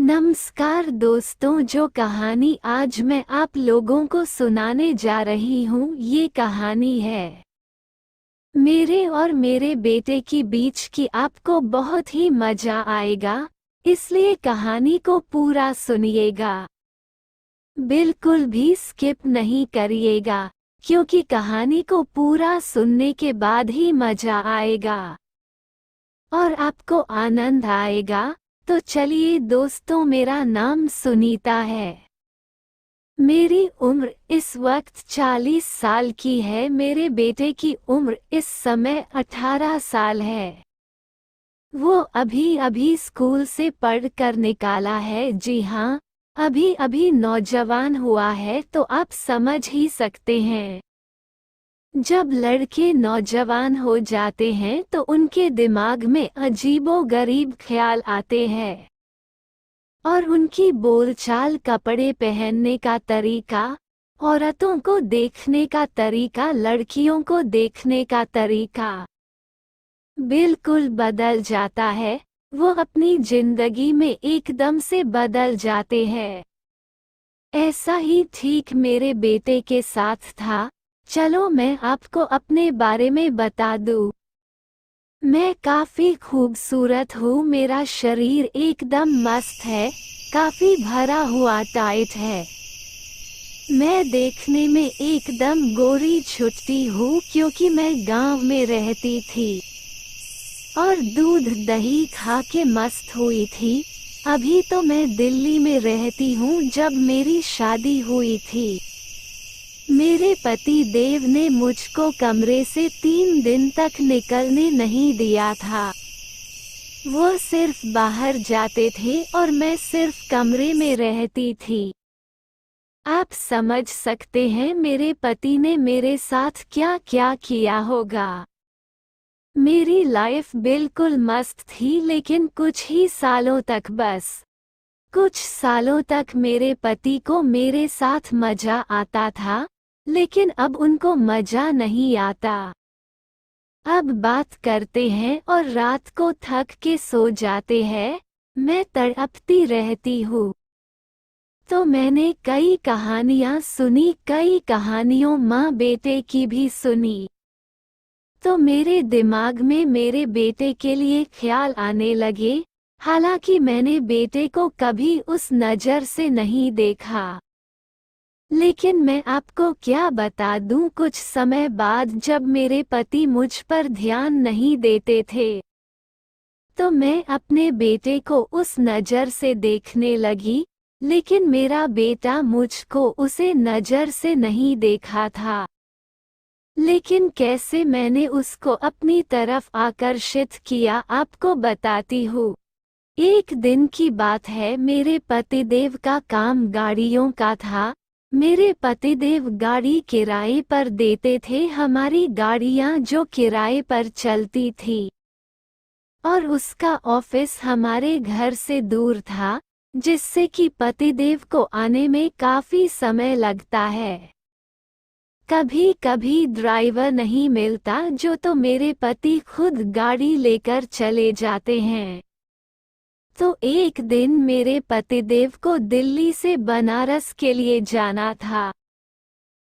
नमस्कार दोस्तों, जो कहानी आज मैं आप लोगों को सुनाने जा रही हूँ ये कहानी है मेरे और मेरे बेटे की बीच की। आपको बहुत ही मजा आएगा, इसलिए कहानी को पूरा सुनिएगा। बिल्कुल भी स्किप नहीं करिएगा, क्योंकि कहानी को पूरा सुनने के बाद ही मजा आएगा और आपको आनंद आएगा। तो चलिए दोस्तों, मेरा नाम सुनीता है। मेरी उम्र इस वक्त 40 साल की है। मेरे बेटे की उम्र इस समय 18 साल है। वो अभी अभी स्कूल से पढ़ कर निकाला है। जी हाँ, अभी अभी नौजवान हुआ है, तो आप समझ ही सकते हैं, जब लड़के नौजवान हो जाते हैं तो उनके दिमाग में अजीबोगरीब ख्याल आते हैं और उनकी बोलचाल, कपड़े पहनने का तरीका, औरतों को देखने का तरीका, लड़कियों को देखने का तरीका बिल्कुल बदल जाता है। वो अपनी जिंदगी में एकदम से बदल जाते हैं। ऐसा ही ठीक मेरे बेटे के साथ था। चलो मैं आपको अपने बारे में बता दूं। मैं काफी खूबसूरत हूँ। मेरा शरीर एकदम मस्त है, काफी भरा हुआ टाइट है। मैं देखने में एकदम गोरी छुटती हूँ, क्योंकि मैं गांव में रहती थी और दूध दही खा के मस्त हुई थी। अभी तो मैं दिल्ली में रहती हूँ। जब मेरी शादी हुई थी, मेरे पति देव ने मुझको कमरे से 3 दिन तक निकलने नहीं दिया था। वो सिर्फ बाहर जाते थे और मैं सिर्फ कमरे में रहती थी। आप समझ सकते हैं मेरे पति ने मेरे साथ क्या क्या किया होगा। मेरी लाइफ बिल्कुल मस्त थी, लेकिन कुछ ही सालों तक, बस कुछ सालों तक मेरे पति को मेरे साथ मजा आता था, लेकिन अब उनको मजा नहीं आता। अब बात करते हैं और रात को थक के सो जाते हैं। मैं तड़पती रहती हूँ। तो मैंने कई कहानियाँ सुनी, कई कहानियों माँ बेटे की भी सुनी। तो मेरे दिमाग में मेरे बेटे के लिए ख्याल आने लगे। हालांकि मैंने बेटे को कभी उस नज़र से नहीं देखा, लेकिन मैं आपको क्या बता दूं, कुछ समय बाद जब मेरे पति मुझ पर ध्यान नहीं देते थे, तो मैं अपने बेटे को उस नज़र से देखने लगी। लेकिन मेरा बेटा मुझको उसे नज़र से नहीं देखा था। लेकिन कैसे मैंने उसको अपनी तरफ आकर्षित किया, आपको बताती हूँ। एक दिन की बात है, मेरे पतिदेव का काम गाड़ियों का था। मेरे पतिदेव गाड़ी किराए पर देते थे, हमारी गाड़ियाँ जो किराए पर चलती थी, और उसका ऑफिस हमारे घर से दूर था, जिससे कि पतिदेव को आने में काफी समय लगता है। कभी कभी ड्राइवर नहीं मिलता, जो तो मेरे पति खुद गाड़ी लेकर चले जाते हैं। तो एक दिन मेरे पतिदेव को दिल्ली से बनारस के लिए जाना था।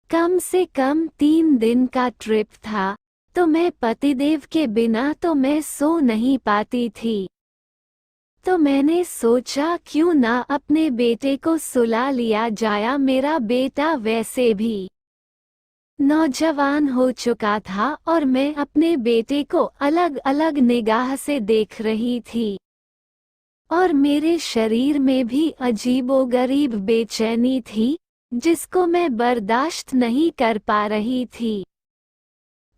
कम से कम 3 दिन का ट्रिप था। तो मैं पतिदेव के बिना तो मैं सो नहीं पाती थी। तो मैंने सोचा क्यों ना अपने बेटे को सुला लिया जाए। मेरा बेटा वैसे भी नौजवान हो चुका था और मैं अपने बेटे को अलग अलग निगाह से देख रही थी, और मेरे शरीर में भी अजीबोगरीब बेचैनी थी, जिसको मैं बर्दाश्त नहीं कर पा रही थी।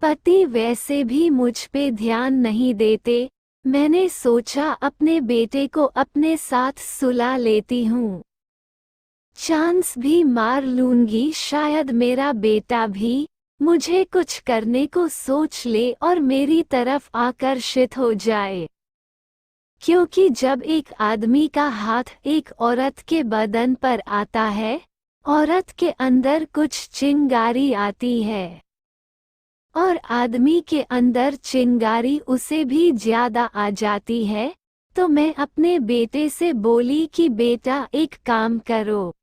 पति वैसे भी मुझ पे ध्यान नहीं देते। मैंने सोचा अपने बेटे को अपने साथ सुला लेती हूँ, चांस भी मार लूंगी, शायद मेरा बेटा भी मुझे कुछ करने को सोच ले और मेरी तरफ आकर्षित हो जाए। क्योंकि जब एक आदमी का हाथ एक औरत के बदन पर आता है, औरत के अंदर कुछ चिंगारी आती है, और आदमी के अंदर चिंगारी उसे भी ज्यादा आ जाती है। तो मैं अपने बेटे से बोली कि बेटा एक काम करो,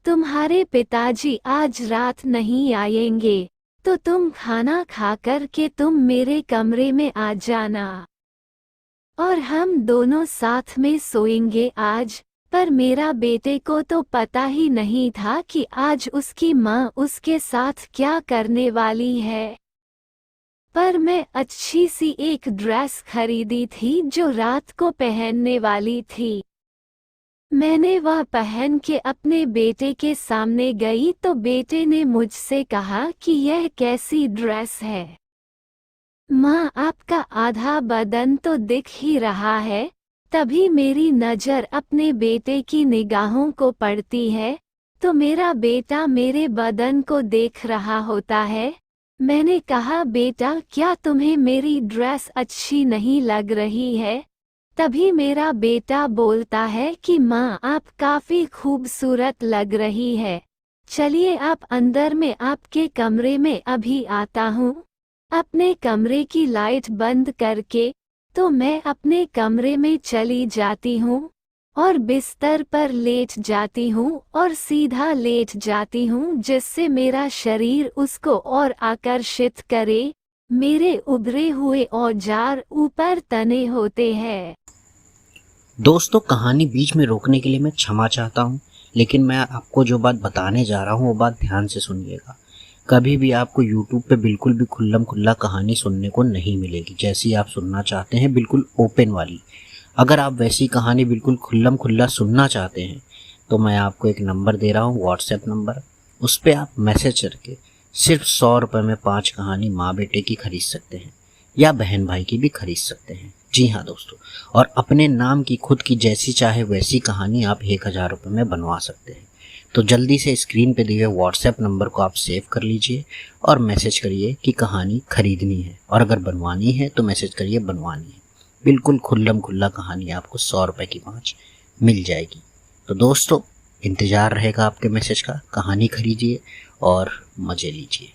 तुम्हारे पिताजी आज रात नहीं आएंगे, तो तुम खाना खाकर के तुम मेरे कमरे में आ जाना और हम दोनों साथ में सोएंगे आज। पर मेरा बेटे को तो पता ही नहीं था कि आज उसकी माँ उसके साथ क्या करने वाली है। पर मैं अच्छी सी एक ड्रेस खरीदी थी जो रात को पहनने वाली थी। मैंने वह पहन के अपने बेटे के सामने गई तो बेटे ने मुझसे कहा कि यह कैसी ड्रेस है माँ, आपका आधा बदन तो दिख ही रहा है। तभी मेरी नज़र अपने बेटे की निगाहों को पड़ती है तो मेरा बेटा मेरे बदन को देख रहा होता है। मैंने कहा बेटा क्या तुम्हें मेरी ड्रेस अच्छी नहीं लग रही है? तभी मेरा बेटा बोलता है कि माँ आप काफ़ी खूबसूरत लग रही है, चलिए आप अंदर में आपके कमरे में अभी आता हूँ। अपने कमरे की लाइट बंद करके तो मैं अपने कमरे में चली जाती हूँ और बिस्तर पर लेट जाती हूँ और सीधा लेट जाती हूँ जिससे मेरा शरीर उसको और आकर्षित करे। मेरे उभरे हुए औजार ऊपर तने होते हैं। दोस्तों, कहानी बीच में रोकने के लिए मैं क्षमा चाहता हूँ, लेकिन मैं आपको जो बात बताने जा रहा हूँ वो बात ध्यान से सुनिएगा। कभी भी आपको YouTube पे बिल्कुल भी खुल्लम खुल्ला कहानी सुनने को नहीं मिलेगी जैसी आप सुनना चाहते हैं, बिल्कुल ओपन वाली। अगर आप वैसी कहानी बिल्कुल खुल्लम खुल्ला सुनना चाहते हैं तो मैं आपको एक नंबर दे रहा हूँ, व्हाट्सएप नंबर। उस पर आप मैसेज करके सिर्फ 100 रुपये में 5 कहानी माँ बेटे की खरीद सकते हैं या बहन भाई की भी खरीद सकते हैं। जी हाँ दोस्तों, और अपने नाम की खुद की जैसी चाहे वैसी कहानी आप 1000 रुपये में बनवा सकते हैं। तो जल्दी से स्क्रीन पे दिए व्हाट्सएप नंबर को आप सेव कर लीजिए और मैसेज करिए कि कहानी खरीदनी है, और अगर बनवानी है तो मैसेज करिए बनवानी है। बिल्कुल खुल्लम खुल्ला कहानी आपको 100 रुपये की 5 मिल जाएगी। तो दोस्तों, इंतज़ार रहेगा आपके मैसेज का। कहानी खरीदिए और मज़े लीजिए।